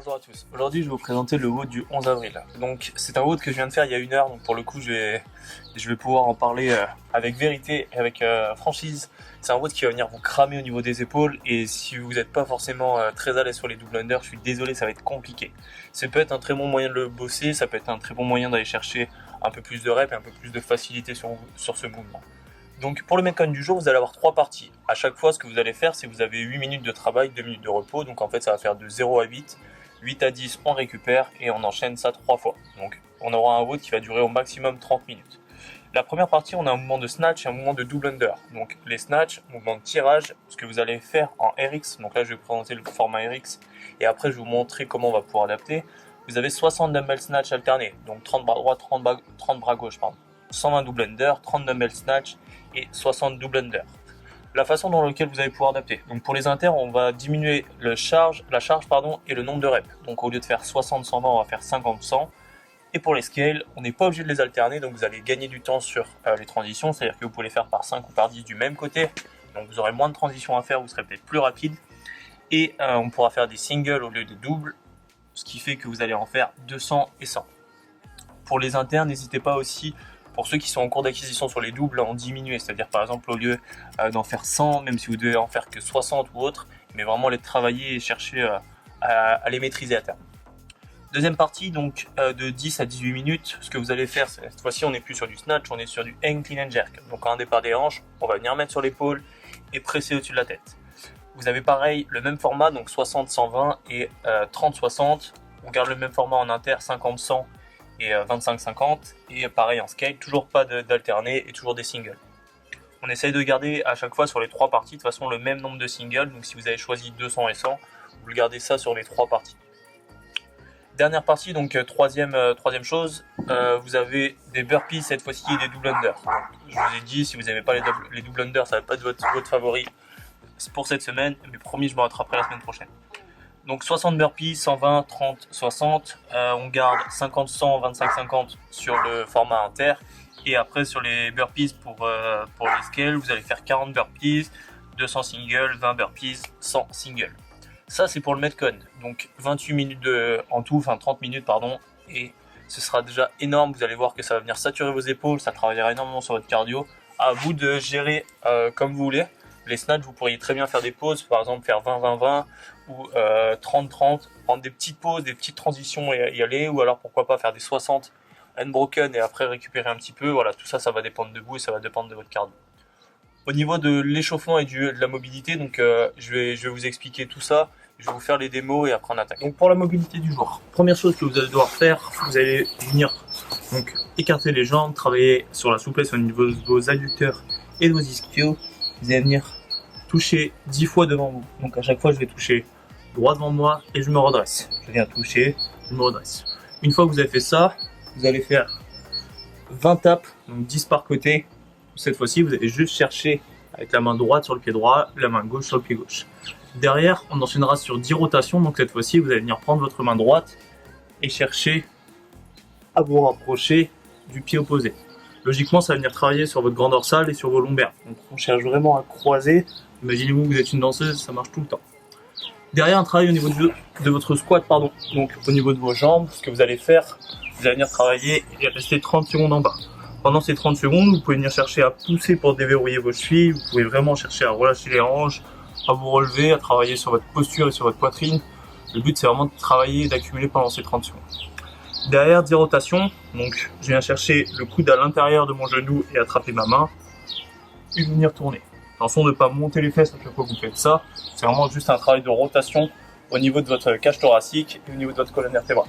Bonjour à tous, aujourd'hui je vais vous présenter le WOD du 11 avril. Donc c'est un WOD que je viens de faire il y a 1 heure, donc pour le coup je vais pouvoir en parler avec vérité et avec franchise. C'est un WOD qui va venir vous cramer au niveau des épaules et si vous n'êtes pas forcément très à l'aise sur les double under, je suis désolé, ça va être compliqué. Ça peut être un très bon moyen de le bosser, ça peut être un très bon moyen d'aller chercher un peu plus de reps et un peu plus de facilité sur ce mouvement. Donc pour le Metcon du jour, vous allez avoir 3 parties. À chaque fois, ce que vous allez faire, c'est que vous avez 8 minutes de travail, 2 minutes de repos. Donc en fait, ça va faire de 0 à 8, 8 à 10, on récupère et on enchaîne ça 3 fois. Donc on aura un WOD qui va durer au maximum 30 minutes. La première partie, on a un mouvement de snatch et un mouvement de double under. Donc les snatch, mouvement de tirage, ce que vous allez faire en RX. Donc là, je vais présenter le format RX et après, je vais vous montrer comment on va pouvoir adapter. Vous avez 60 dumbbell snatch alternés, donc 30 bras droit, 30 bras gauche, 120 double under, 30 dumbbell snatch et 60 double under. La façon dans laquelle vous allez pouvoir adapter. Donc pour les inters, on va diminuer la charge et le nombre de reps. Donc au lieu de faire 60-120, on va faire 50-100. Et pour les scales, on n'est pas obligé de les alterner, donc vous allez gagner du temps sur les transitions, c'est-à-dire que vous pouvez les faire par 5 ou par 10 du même côté. Donc vous aurez moins de transitions à faire, vous serez peut-être plus rapide. Et on pourra faire des singles au lieu des doubles, ce qui fait que vous allez en faire 200 et 100. Pour les inters, n'hésitez pas aussi, pour ceux qui sont en cours d'acquisition sur les doubles, à en diminuer. C'est-à-dire par exemple au lieu d'en faire 100, même si vous devez en faire que 60 ou autre, mais vraiment les travailler et chercher à les maîtriser à terme. Deuxième partie, donc de 10 à 18 minutes, ce que vous allez faire, cette fois-ci on n'est plus sur du snatch, on est sur du hang clean and jerk. Donc à un départ des hanches, on va venir mettre sur l'épaule et presser au-dessus de la tête. Vous avez pareil le même format, donc 60-120 et 30-60. On garde le même format en inter, 50-100 et 25-50. Et pareil en scale, toujours pas d'alterner et toujours des singles. On essaye de garder à chaque fois sur les 3 parties de toute façon le même nombre de singles. Donc si vous avez choisi 200 et 100, vous le gardez ça sur les 3 parties. Dernière partie, donc troisième chose, vous avez des burpees cette fois-ci et des double under. Donc, je vous ai dit, si vous n'aimez pas les double under, ça va pas être votre favori pour cette semaine, mais promis, je me rattraperai la semaine prochaine. Donc 60 burpees, 120, 30, 60. On garde 50, 100, 25, 50 sur le format inter. Et après, sur les burpees pour les scales, vous allez faire 40 burpees, 200 singles, 20 burpees, 100 singles. Ça, c'est pour le Metcon. Donc 28 minutes en tout, enfin 30 minutes, pardon. Et ce sera déjà énorme. Vous allez voir que ça va venir saturer vos épaules. Ça travaillera énormément sur votre cardio. À vous de gérer comme vous voulez. Les snatchs, vous pourriez très bien faire des pauses, par exemple faire 20-20-20 ou 30-30, prendre des petites pauses, des petites transitions et y aller, ou alors pourquoi pas faire des 60 unbroken et après récupérer un petit peu. Voilà, tout ça, ça va dépendre de vous et ça va dépendre de votre cardio. Au niveau de l'échauffement et de la mobilité, donc je vais vous expliquer tout ça. Je vais vous faire les démos et après on attaque. Donc pour la mobilité du jour, première chose que vous allez devoir faire, vous allez venir donc écarter les jambes, travailler sur la souplesse au niveau de vos adducteurs et de vos ischios. Vous allez venir toucher 10 fois devant vous. Donc à chaque fois, je vais toucher droit devant moi et je me redresse. Je viens toucher, je me redresse. Une fois que vous avez fait ça, vous allez faire 20 tapes, donc 10 par côté. Cette fois-ci, vous allez juste chercher avec la main droite sur le pied droit, la main gauche sur le pied gauche. Derrière, on enchaînera sur 10 rotations. Donc cette fois-ci, vous allez venir prendre votre main droite et chercher à vous rapprocher du pied opposé. Logiquement, ça va venir travailler sur votre grand dorsal et sur vos lombaires. Donc on cherche vraiment à croiser. Imaginez-vous que vous êtes une danseuse, ça marche tout le temps. Derrière, un travail au niveau de votre squat, pardon. Donc au niveau de vos jambes, ce que vous allez faire, vous allez venir travailler et rester 30 secondes en bas. Pendant ces 30 secondes, vous pouvez venir chercher à pousser pour déverrouiller vos chevilles. Vous pouvez vraiment chercher à relâcher les hanches, à vous relever, à travailler sur votre posture et sur votre poitrine. Le but, c'est vraiment de travailler et d'accumuler pendant ces 30 secondes. Derrière, 10 rotations. Donc, je viens chercher le coude à l'intérieur de mon genou et attraper ma main. Et venir tourner. Attention de ne pas monter les fesses à chaque fois que vous faites ça. C'est vraiment juste un travail de rotation au niveau de votre cage thoracique et au niveau de votre colonne vertébrale.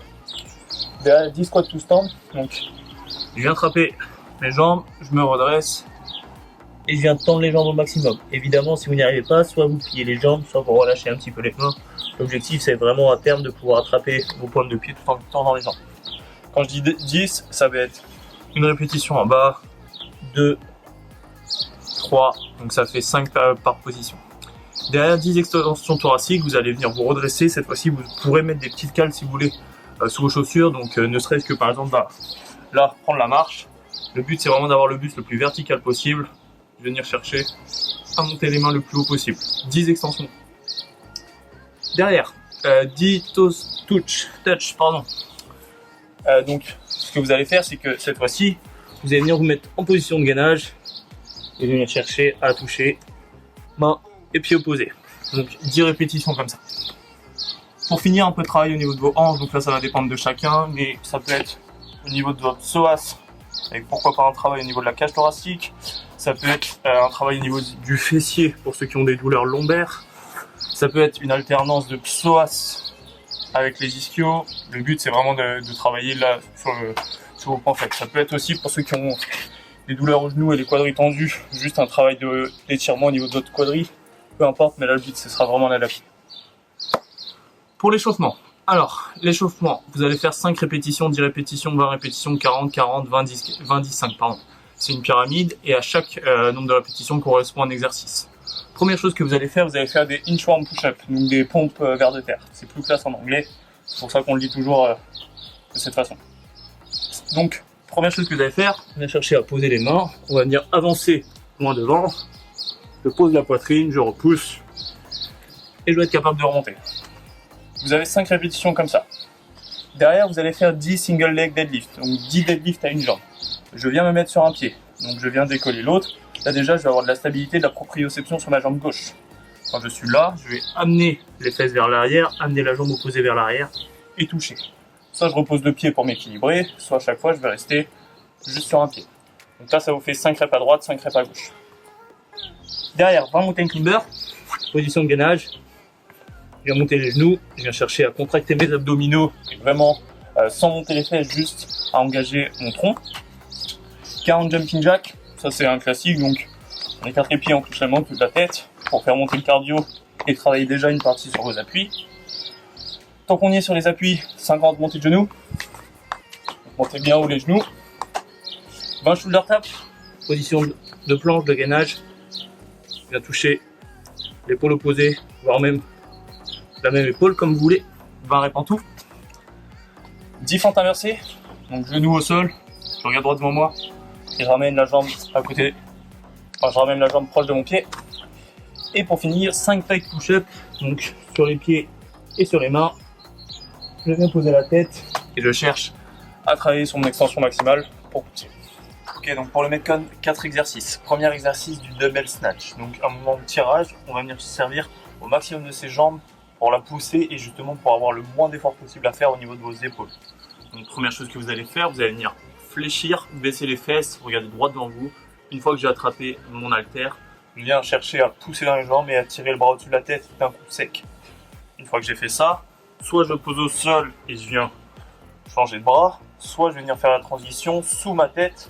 Derrière, 10 squats to stand. Donc, je viens attraper mes jambes, je me redresse et je viens tendre les jambes au maximum. Évidemment, si vous n'y arrivez pas, soit vous pliez les jambes, soit vous relâchez un petit peu les mains. L'objectif, c'est vraiment à terme de pouvoir attraper vos pointes de pied tout en tendant les jambes. Quand je dis 10, ça va être une répétition en bas, 2, 3, donc ça fait 5 par position. Derrière 10 extensions thoraciques, vous allez venir vous redresser. Cette fois-ci, vous pourrez mettre des petites cales si vous voulez sous vos chaussures. Donc ne serait-ce que par exemple là, prendre la marche. Le but, c'est vraiment d'avoir le buste le plus vertical possible. Venir chercher à monter les mains le plus haut possible. 10 extensions. Derrière, touch, pardon. Donc, ce que vous allez faire, c'est que cette fois-ci, vous allez venir vous mettre en position de gainage et venir chercher à toucher main et pied opposés. Donc 10 répétitions comme ça. Pour finir, un peu de travail au niveau de vos hanches, donc là ça va dépendre de chacun, mais ça peut être au niveau de votre psoas, avec pourquoi pas un travail au niveau de la cage thoracique, ça peut être un travail au niveau du fessier pour ceux qui ont des douleurs lombaires, ça peut être une alternance de psoas avec les ischios. Le but c'est vraiment de travailler là sur vos points faibles. Ça peut être aussi pour ceux qui ont des douleurs aux genoux et les quadris tendus, juste un travail d'étirement au niveau de votre quadri, peu importe, mais là le but ce sera vraiment l'adapter. Pour l'échauffement, alors l'échauffement, vous allez faire 5 répétitions, 10 répétitions, 20 répétitions, 40, 40, 20, 10, 20, 10, 5, pardon. C'est une pyramide et à chaque nombre de répétitions correspond un exercice. Première chose que vous allez faire des inchworm push-up, donc des pompes vers de terre. C'est plus classe en anglais, c'est pour ça qu'on le dit toujours de cette façon. Donc, première chose que vous allez faire, vous allez chercher à poser les mains, on va venir avancer loin devant, je pose la poitrine, je repousse et je dois être capable de remonter. Vous avez 5 répétitions comme ça. Derrière, vous allez faire 10 single leg deadlift, donc 10 deadlifts à une jambe. Je viens me mettre sur un pied, donc je viens décoller l'autre. Là déjà, je vais avoir de la stabilité, de la proprioception sur ma jambe gauche. Quand je suis là, je vais amener les fesses vers l'arrière, amener la jambe opposée vers l'arrière et toucher. Soit je repose le pied pour m'équilibrer, soit à chaque fois je vais rester juste sur un pied. Donc là, ça vous fait 5 reps à droite, 5 reps à gauche. Derrière, 20 mountain climber, position de gainage. Je viens monter les genoux, je viens chercher à contracter mes abdominaux, et vraiment sans monter les fesses, juste à engager mon tronc. 40 jumping jack, ça c'est un classique, donc on écarte les pieds, on touche seulement toute la tête pour faire monter le cardio et travailler déjà une partie sur vos appuis. Tant qu'on y est sur les appuis, 50 montées de genoux, montez bien haut les genoux. 20 shoulder taps, position de planche de gainage, je viens toucher l'épaule opposée, voire même la même épaule comme vous voulez, 20 reps en tout. 10 fentes inversées, donc genou au sol, je regarde droit devant moi et je ramène la jambe à côté, enfin je ramène la jambe proche de mon pied. Et pour finir, 5 pec push-up, donc sur les pieds et sur les mains. Je viens poser la tête et je cherche à travailler sur mon extension maximale pour pousser. Ok, donc pour le Metcon, 4 exercices. Premier exercice du dumbbell snatch, donc un moment de tirage, on va venir se servir au maximum de ses jambes pour la pousser et justement pour avoir le moins d'efforts possible à faire au niveau de vos épaules. Donc première chose que vous allez faire, vous allez venir fléchir, baisser les fesses, regarder droit devant vous. Une fois que j'ai attrapé mon haltère, je viens chercher à pousser dans les jambes et à tirer le bras au-dessus de la tête d'un coup sec. Une fois que j'ai fait ça, soit je me pose au sol et je viens changer de bras, soit je vais venir faire la transition sous ma tête,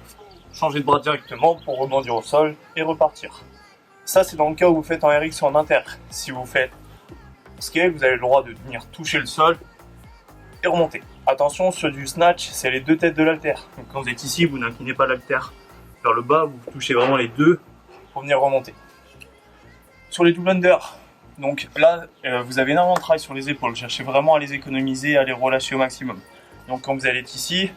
changer de bras directement pour rebondir au sol et repartir. Ça c'est dans le cas où vous faites en RX ou en inter. Si vous faites scale, vous avez le droit de venir toucher le sol et remonter. Attention, sur du snatch, c'est les deux têtes de l'haltère. Donc quand vous êtes ici, vous n'inclinez pas l'haltère vers le bas, vous touchez vraiment les deux pour venir remonter. Sur les double under, donc là, vous avez énormément de travail sur les épaules. Cherchez vraiment à les économiser, à les relâcher au maximum. Donc quand vous allez être ici,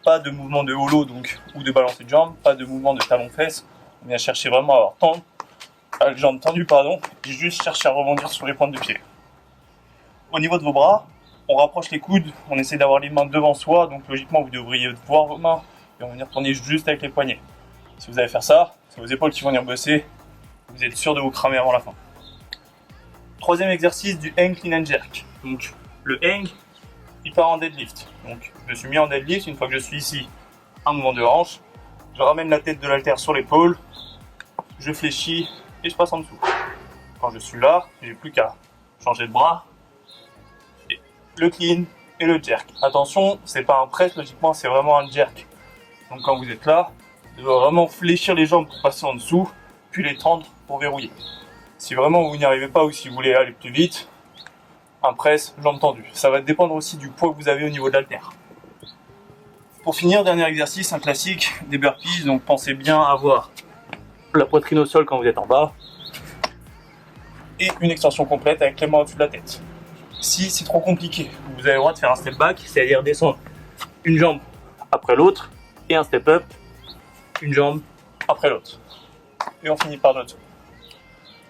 pas de mouvement de hollow donc, ou de balancé de jambes, pas de mouvement de talon-fesse. On vient chercher vraiment à avoir les jambes tendues, et juste chercher à rebondir sur les pointes de pied. Au niveau de vos bras, on rapproche les coudes, on essaie d'avoir les mains devant soi, donc logiquement vous devriez voir vos mains et on va venir tourner juste avec les poignets. Si vous allez faire ça, c'est vos épaules qui vont venir bosser, vous êtes sûr de vous cramer avant la fin. Troisième exercice du hang clean and jerk. Donc le hang, il part en deadlift. Donc je me suis mis en deadlift, une fois que je suis ici, un mouvement de hanche, je ramène la tête de l'haltère sur l'épaule, je fléchis et je passe en dessous. Quand je suis là, j'ai plus qu'à changer de bras, le clean et le jerk. Attention, c'est pas un press, logiquement c'est vraiment un jerk. Donc quand vous êtes là, vous devez vraiment fléchir les jambes pour passer en dessous, puis les tendre pour verrouiller. Si vraiment vous n'y arrivez pas ou si vous voulez aller plus vite, un press, jambes tendues. Ça va dépendre aussi du poids que vous avez au niveau de l'haltère. Pour finir, dernier exercice, un classique, des burpees. Donc pensez bien à avoir la poitrine au sol quand vous êtes en bas et une extension complète avec les mains au-dessus de la tête. Si c'est trop compliqué, vous avez le droit de faire un step back, c'est-à-dire descendre une jambe après l'autre et un step up, une jambe après l'autre. Et on finit par l'autre.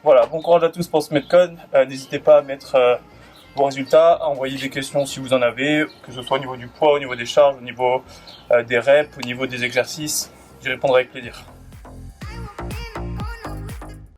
Voilà, bon courage à tous pour ce Metcon. N'hésitez pas à mettre vos résultats, envoyez des questions si vous en avez, que ce soit au niveau du poids, au niveau des charges, au niveau des reps, au niveau des exercices. J'y répondrai avec plaisir.